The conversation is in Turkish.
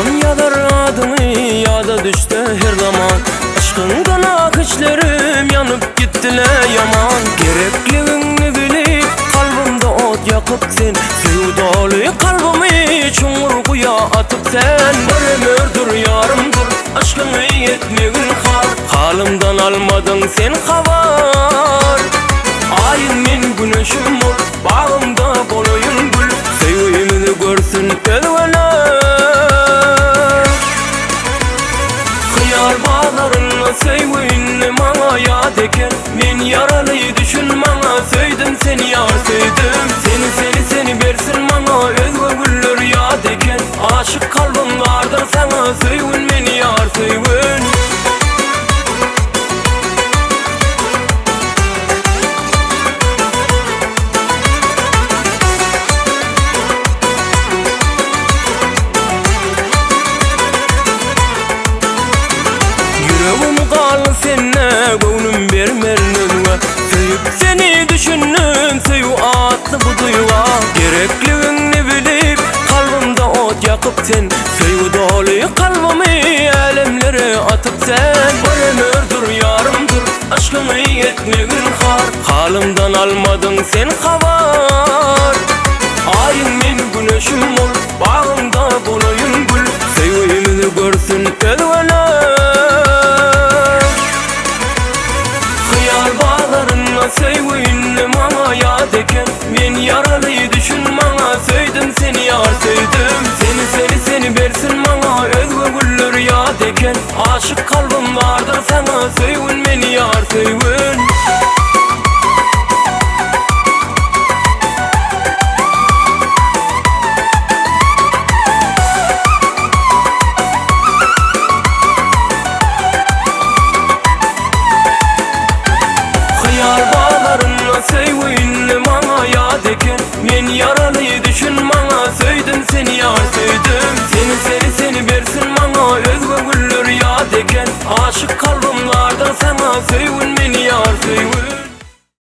Anam yazar adını yada düştü her zaman. Aşkından akışlarım yanıp gittiler yaman. Gerekliğini bilip kalbimde ot yakıp sen, sevdalı kalbimi çumurguya atıp sen. Bir ömürdür yarımdır aşkını yetmegin hal, halimden almadın sen havar. Ayın men güneşim ol, bağımda bolayın gül, sevgimi de görsün elveler. Hıyar bağlarınla sevgini bana yad eken, men yaralıyı düşün bana, söydim seni yar söydim. Seni versin bana özge güller yad eken, aşık kalbim vardır sana, sevgin beni yar sevgin. Yüreğim kalın seninle, gönlüm vermerin önüne. Sevip seni düşündüm, sev atlı bu duyuğa. Gerekliğini bilip kalbimde ot yakıp sen, sevdalı kalbimi elemlere atıp sen. Bir ömürdür yarımdır aşkını yetmegin har, halimden almadın sen havar. Ayın men güneşim ol, bağımda bolayın gül, sevgimi de görsün elveler. Sevgini bana yad eken, men yaralıyı düşün bana, söydim seni yar söydim. Seni versin bana özge güller yad eken, aşık kalbim vardır sana, sevgin beni yar sevgin. Sevgini bana yad eken, men yaralıyı düşün bana, söydim seni yar söydim. Seni versin bana özge güller yad eken, aşık kalbim vardır sana, sevgin